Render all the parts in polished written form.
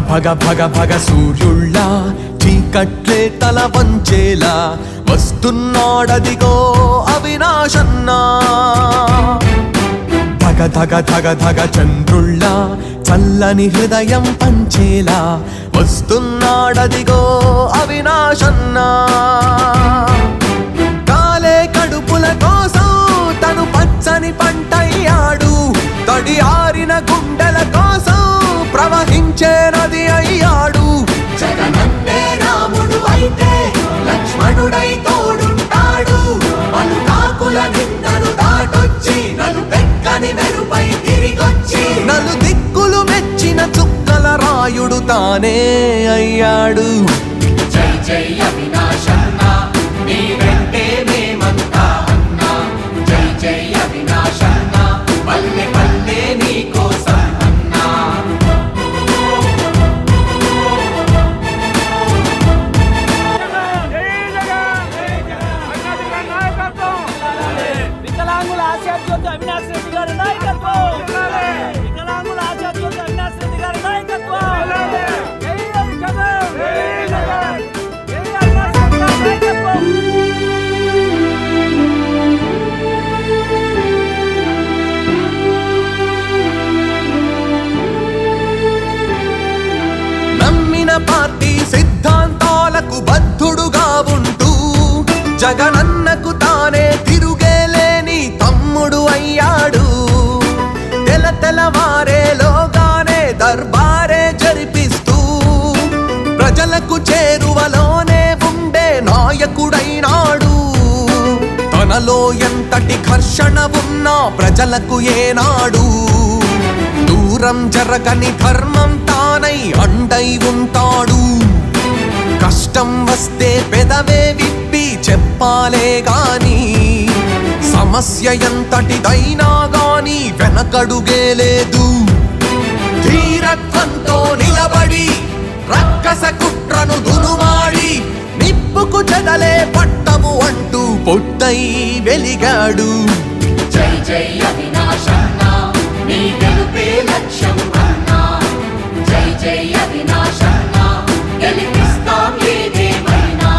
భగ భగ భగ సూర్యుళ్ళ చీకట్లే తల వంచేలా వస్తున్నాడదిగో అవినాశన్నా. ధగ ధగ ధగ ధగ చంద్రుళ్ళ చల్లని హృదయం పంచేలా వస్తున్నాడదిగో అవినాశన్నా. కాలే కడుపుల కోసం తను పచ్చని పంటయ్యాడు, తడి ఆరిన గుండెల కోసం ప్రవహించే నది అయ్యాడు. జగనన్నే రాముడు అయితే లక్ష్మణుడై తోడుంటాడు, పలుకాకుల నిందను దాటొచ్చి నలుపెక్కని మెరుపై తిరిగొచ్చి నలు దిక్కులు మెచ్చిన చుక్కల రాయుడు తానే అయ్యాడు. జై జై అవినాశన్నా నీ వెంటే మేమంతా అన్నా, జై జై అవినాశన్నా పల్లె పల్లె నీ కోసం అన్నా. వికలాంగుల ఆశాజ్యోతి అవినాష్ రెడ్డి గారి నాయకత్వం, వికలాంగుల ఆశాజ్యోతి అవినాష్ రెడ్డి గారి నాయకత్వం. జై జగన్, జై జగన్, జై అవినాష్ రెడ్డి గారి నాయకత్వం. నమ్మిన పార్టీ సిద్ధాంతాలకు బద్ధుడుగా ఉంటూ జగనన్నకు తానే తిరుగేలేని తమ్ముడు అయ్యాడు. తెల్లవారేలోగానే దర్బారే జరిపిస్తూ ప్రజలకు చేరువలోనే ఉండే నాయకుడైనాడు. తనలో ఎంతటి ఘర్షణ ఉన్నా ప్రజలకు ఏనాడు దూరం జరగని ధర్మం తానై అండై ఉంటాడు. కష్టం వస్తే పెదవే విప్పి చెప్పాలే గాని, సమస్య ఎంతటిదైనా గాని వెనకడుగే లేదు. ధీరత్వంతో నిలబడి రక్కస కుట్రను దునుమాడి నిప్పుకు చెదలే పట్టము అంటూ పొట్టై వెలిగాడు. జై జై అవినాశన్నా నీ గెలుపే లక్ష్యం అన్నా, జై జై అవినాశన్నా గెలిపిస్తాం ఏదేమైనా.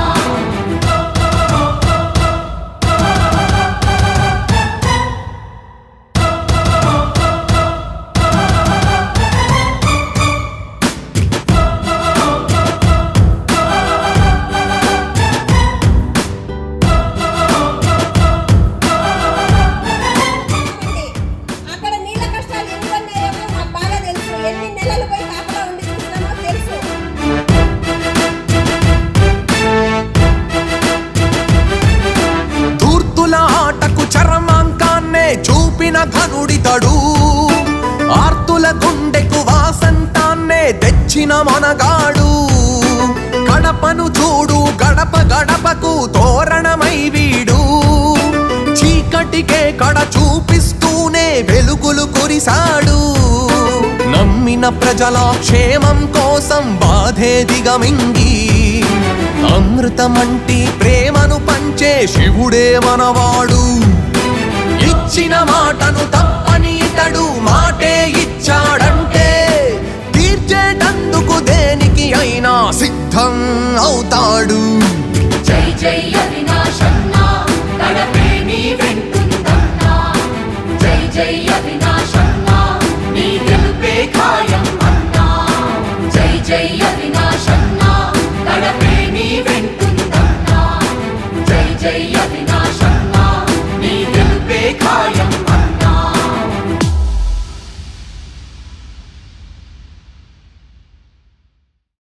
అక్కడ నీళ్ళ కష్టాలు ఎన్ని ఉన్నాయేమో మాకు బాగా తెలుసు. ఎన్ని నెలలు పోయి కాపలా ఉండి చూసినామో తెలుసు. ధూర్తుల ఆటకు చరమాంకాన్నే చూపిన ఘనుడితడు, ఆర్తుల గుండెకు వాసంతాన్నే తెచ్చిన మనగాడు. కడపను చూడు గడప గడపకు తోరణమై వీడు, చీకటికే కడ చూపిస్తూనే వెలుగులు కురిశాడు. నమ్మిన ప్రజల క్షేమం కోసం బాధే దిగమింగి అమృతమంటి ప్రేమను పంచే శివుడే మనవాడు. ఇచ్చిన మాటను తప్పని ఇతడు మాటే ఇచ్చాడంటే తీర్చేటందుకు దేనికి అయినా సిద్ధం అవుతాడు. జై జై అవినాశన్నా నడపే నీ వెంటుందన్నా, జై జై అవినాశన్నా నీ గెలుపే ఖాయం అన్నా, జై జై అవినాశన్నా నడపే నీ వెంటుందన్నా, జై జై అవినాశన్నా నీ గెలుపే ఖాయం.